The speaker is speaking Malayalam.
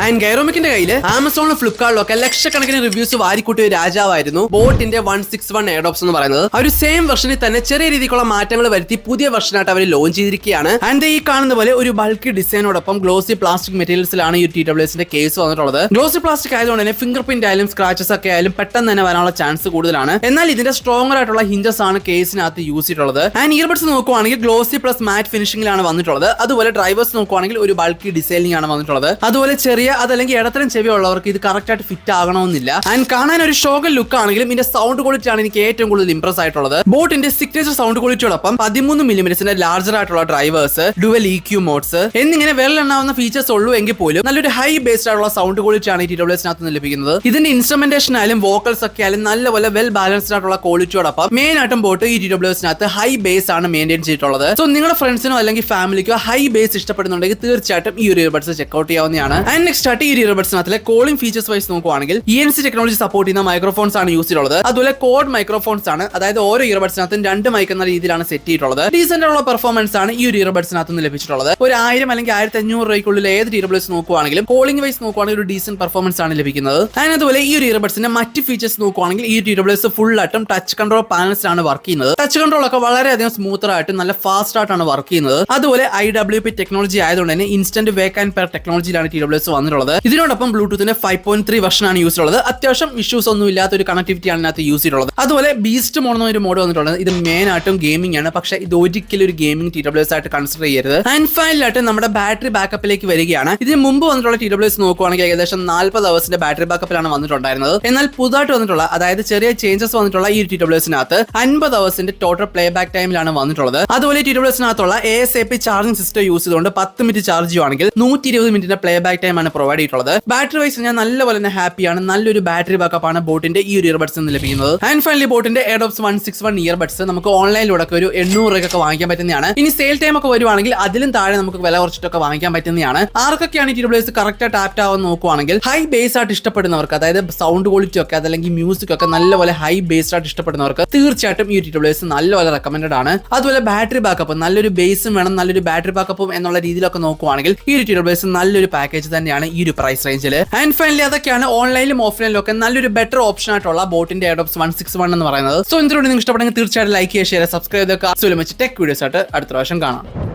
ആൻഡ് ഗൈറോമിക്കിന്റെ കയ്യിൽ ആമസോണിലും ഫ്ലിപ്കാർട്ടിലൊക്കെ ലക്ഷക്കണക്കിന് റിവ്യൂസ് വാരിക്കൂട്ടിയ ഒരു രാജാവായിരുന്നു ബോട്ടിന്റെ 161 എയർഡോപ്സ് എന്ന് പറയുന്നത്. ഒരു സെയിം വെർഷനിൽ തന്നെ ചെറിയ രീതിക്കുള്ള മാറ്റങ്ങൾ വരുത്തി പുതിയ വെർഷനായിട്ട് അവർ ലോഞ്ച് ചെയ്തിരിക്കുകയാണ്. ആൻഡ് ഈ കാണുന്ന പോലെ ഒരു ബൾക്കി ഡിസൈനോടൊപ്പം ഗ്ലോസി പ്ലാസ്റ്റിക് മെറ്റീരിയൽസിലാണ് ഈ TWSന്റെ കേസ് വന്നിട്ടുള്ളത്. ഗ്ലോസി പ്ലാസ്റ്റിക് ആയതുകൊണ്ട് തന്നെ ഫിംഗർ പ്രിന്റ് ആയാലും സ്ക്രാച്ചസ് ഒക്കെ ആയാലും പെട്ടെന്ന് തന്നെ വരാനുള്ള ചാൻസ് കൂടുതലാണ്. എന്നാൽ ഇതിന്റെ സ്ട്രോങ്ങർ ആയിട്ടുള്ള ഹിഞ്ചസ് ആണ് കേസിനകത്ത് യൂസ് ചെയ്തിട്ടുള്ളത്. ആൻഡ് ഇയർബഡ്സ് നോക്കുവാണെങ്കിൽ ഗ്ലോസി പ്ലസ് മാറ്റ് ഫിനിഷിംഗിലാണ് വന്നിട്ടുള്ളത്. അതുപോലെ ഡ്രൈവേഴ്സ് നോക്കുവാണെങ്കിൽ ഒരു ബൾക്കി ഡിസൈനിങ് ആണ് വന്നിട്ടുള്ളത്. അതുപോലെ ചെറിയ അതല്ലെങ്കിൽ ഇടത്തരം ചെവി ഉള്ളവർക്ക് ഇത് കറക്റ്റ് ആയിട്ട് ഫിറ്റ് ആകണമെന്നില്ല. ആൻഡ് കാണാൻ ഒരു ഷോഗൽ ലുക്ക് ആണെങ്കിലും ഇതിന്റെ സൗണ്ട് ക്വാളിറ്റി ആണ് എനിക്ക് ഏറ്റവും കൂടുതൽ ഇംപ്രസ് ആയിട്ടുള്ളത്. ബോട്ടിന്റെ സിഗ്നേച്ചർ സൗണ്ട് ക്വാളിറ്റിയോടൊപ്പം 13 mm ലാർജർ ആയിട്ടുള്ള ഡ്രൈവേഴ്സ്, ഡുവൽ EQ മോഡ്സ് എന്നിങ്ങനെ വിരലെണ്ണാവുന്ന ഫീച്ചേഴ്സ് ഉള്ളൂ എങ്കിൽ പോലും നല്ലൊരു ഹൈ ബേസ്ഡ് ആയിട്ടുള്ള സൗണ്ട് ക്വാളിറ്റി ആണ് ഈ TWSനകത്ത് ലഭിക്കുന്നത്. ഇതിന്റെ ഇൻസ്ട്രുമെന്റേഷൻ ആയാലും വോക്കൽസ് ഒക്കെ ആയാലും നല്ലപോലെ വെൽ ബാലൻസ്ഡ് ആയിട്ടുള്ള ക്വാളിറ്റിയോടൊപ്പം മെയിൻ ആയിട്ടും ബോട്ട് ഈ TWSനകത്ത് ഹൈ ബേസ് ആണ് മെയിൻറ്റെയിൻ ചെയ്തിട്ടുള്ളത്. സോ നിങ്ങളുടെ ഫ്രണ്ട്സിനോ അല്ലെങ്കിൽ ഫാമിലിക്കോ ഹൈ ബേസ് ഇഷ്ടപ്പെടുന്നുണ്ടെങ്കിൽ തീർച്ചയായിട്ടും ഈ ഒരു ഇയർബഡ്സ് ചെക്ക്ഔട്ട് ചെയ്യാവുന്നതാണ്. ആൻഡ് നെക്സ്റ്റ് ആയിട്ട് ഈ ഇയർബഡ്സിനകത്തിലെ കോളിംഗ് ഫീച്ചേഴ്സ് വൈസ് നോക്കുവാണെങ്കിൽ ENC ടെക്നോളജി സപ്പോർട്ട് ചെയ്യുന്ന മൈക്രോഫോൺസ് ആണ് യൂസ് ചെയ്തിട്ടുള്ളത്. അതുപോലെ കോഡ് മൈക്രോഫോൺസ് ആണ്, അതായത് ഓരോ ഇയർബഡ്സിനകത്തും 2 മൈക്ക് എന്ന രീതിയിലാണ് സെറ്റ് ചെയ്തിട്ടുള്ളത്. ഡീസന്റ് ഉള്ള പെർഫോമൻസ് ആണ് ഈ ഒരു ഇയർബഡ്സിനകത്ത് നിന്ന് ലഭിച്ചിട്ടുള്ളത്. ഒരു 1000 അല്ലെങ്കിൽ 1500 രൂപയ്ക്കുള്ളിൽ ഏത് TWS നോക്കുവാണെങ്കിലും കോളിംഗ് വൈസ് നോക്കുവാണെങ്കിൽ ഒരു ഡീസന്റ് പെർഫോമൻസ് ആണ് ലഭിക്കുന്നത്. ആൻഡ് അതുപോലെ ഈ ഒരു ഇയർബഡ്സിന്റെ മറ്റ് ഫീച്ചേഴ്സ് നോക്കുവാണെങ്കിൽ ഈ TWS ഫുൾ ആയിട്ടും ടച്ച് കൺട്രോൾ പാനൽസിലാണ് വർക്ക് ചെയ്യുന്നത്. ടച്ച് കൺട്രോൾ ഒക്കെ വളരെയധികം സ്മൂത്തർ ആയിട്ട് നല്ല ഫാസ്റ്റ് ആയിട്ടാണ് വർക്ക് ചെയ്യുന്നത്. അതുപോലെ IWP ടെക്നോളജി ആയതുകൊണ്ട് തന്നെ ഇൻസ്റ്റന്റ് വേക്ക് ആൻഡ് പെയർ ടെക്നോളജിയിലാണ് TWS വന്നിട്ടുള്ളത്. ഇതിനോടൊപ്പം ബ്ലൂടൂത്തിന്റെ 5.3 വെർഷൻ ആണ് യൂസ് ഉള്ളത്. അത്യാവശ്യം ഇഷ്യൂസ് ഒന്നും ഇല്ലാത്ത ഒരു കണക്ടിവിറ്റി ആണ് ഇതിനകത്ത് യൂസ് ചെയ്തിട്ടുള്ളത്. അതുപോലെ ബീസ്റ്റ് മോഡ് എന്നൊരു മോഡ് വന്നിട്ടുള്ളത്. ഇത് മെയിൻ ആയിട്ടും ഗെയിമിംഗ് ആണ്, പക്ഷേ ഇത് ഒരിക്കലും ഒരു ഗെയിമിംഗ് TWS ആയിട്ട് കൺസിഡർ ചെയ്യരുത്. ആൻഡ് ഫൈനലായിട്ട് നമ്മുടെ ബാറ്ററി ബാക്കപ്പിലേക്ക് വരികയാണ്. ഇതിന് മുമ്പ് വന്നിട്ടുള്ള TWS നോക്കുവാണെങ്കിൽ ഏകദേശം 40 അവേഴ്സിന്റെ ബാറ്ററി ബാക്കപ്പിലാണ് വന്നിട്ടുണ്ടായിരുന്നത്. എന്നാൽ പുതുതായിട്ട് വന്നിട്ടുള്ള, അതായത് ചെറിയ ചേഞ്ചസ് വന്നിട്ടുള്ള ഈ TWSനകത്ത് 50 അവേഴ്സിന്റെ ടോട്ടൽ പ്ലേ ബാക്ക് ടൈമിലാണ് വന്നിട്ടുള്ളത്. അതുപോലെ TWSനകത്തുള്ള ASAP ചാർജിംഗ് സിസ്റ്റം യൂസ് ചെയ്തുകൊണ്ട് 10 മിനിറ്റ് ചാർജ് ചെയ്യുവാണെങ്കിൽ 120 മിനിറ്റിന്റെ പ്ലേ ബാക്ക് ടൈം ആണ് പ്രൊവൈഡ് ചെയ്തിട്ടുള്ളത്. ബാറ്ററി വൈസ് ഞാൻ നല്ലപോലെ തന്നെ ഹാപ്പിയാണ്. നല്ലൊരു ബാറ്ററി ബാക്കപ്പ് ആണ് ബോട്ടിന്റെ ഈ ഒരു ഇയർബഡ്സ് നിന്ന് ലഭിക്കുന്നത്. ആൻഡ് ഫൈനലി ബോട്ടിന്റെ എയർഡോപ്സ് 161 ഇയർബഡ്സ് നമുക്ക് ഓൺലൈനിലൂടെ ഒരു 800 രൂപയ്ക്കൊക്കെ വാങ്ങിക്കാൻ പറ്റുന്നതാണ്. ഇനി സെയിൽ ടൈം ഒക്കെ വരുവാണെങ്കിൽ അതിലും താഴെ നമുക്ക് വില കുറച്ചിട്ടൊക്കെ വാങ്ങിക്കാൻ പറ്റുന്നതാണ്. ആർക്കൊക്കെയാണ് ഈ TWS കറക്റ്റ് ആയിട്ട് ആപ്റ്റ് ആവുമെന്ന് നോക്കുവാണെങ്കിൽ ഹൈ ബേസ് ആയിട്ട് ഇഷ്ടപ്പെടുന്നവർക്ക്, അതായത് സൗണ്ട് ക്വാളിറ്റി ഒക്കെ അതല്ലെങ്കിൽ മ്യൂസിക് ഒക്കെ നല്ലപോലെ ഹൈ ബേസ്ഡ് ആയിട്ട് ഇഷ്ടപ്പെടുന്നവർക്ക് തീർച്ചയായിട്ടും ഈ TWS നല്ലപോലെ റെക്കമെൻഡഡ് ആണ്. അതുപോലെ ബാറ്ററി ബാക്കപ്പ്, നല്ലൊരു ബേസും വേണം നല്ലൊരു ബാറ്ററി ബാക്കപ്പും എന്നുള്ള രീതിയിലൊക്കെ നോക്കുവാണെങ്കിൽ ഈ ഒരു TWS നല്ലൊരു പാക്കേജ് തന്നെയാണ് ഈ ഒരു പ്രൈസ് റേഞ്ചിൽ. ആൻഡ് ഫൈനലി അതൊക്കെയാണ് ഓൺലൈനിലും ഓഫ്ലൈനിലും ഒക്കെ നല്ലൊരു ബെറ്റർ ഓപ്ഷൻ ആയിട്ടുള്ള ബോട്ടിന്റെ എയർഡോപ്സ് 161 എന്ന് പറയുന്നത്. സോ എന്തുകൊണ്ട് നിങ്ങൾക്ക് ഇഷ്ടപ്പെടുമെങ്കിൽ തീർച്ചയായിട്ടും ലൈക്ക് ചെയ്യുക, ഷെയർ, സബ്സ്ക്രൈബ് ചെയ്തൊക്കെ ടെക് വീഡിയോസ് ആയിട്ട് അടുത്ത പ്രാവശ്യം കാണാം.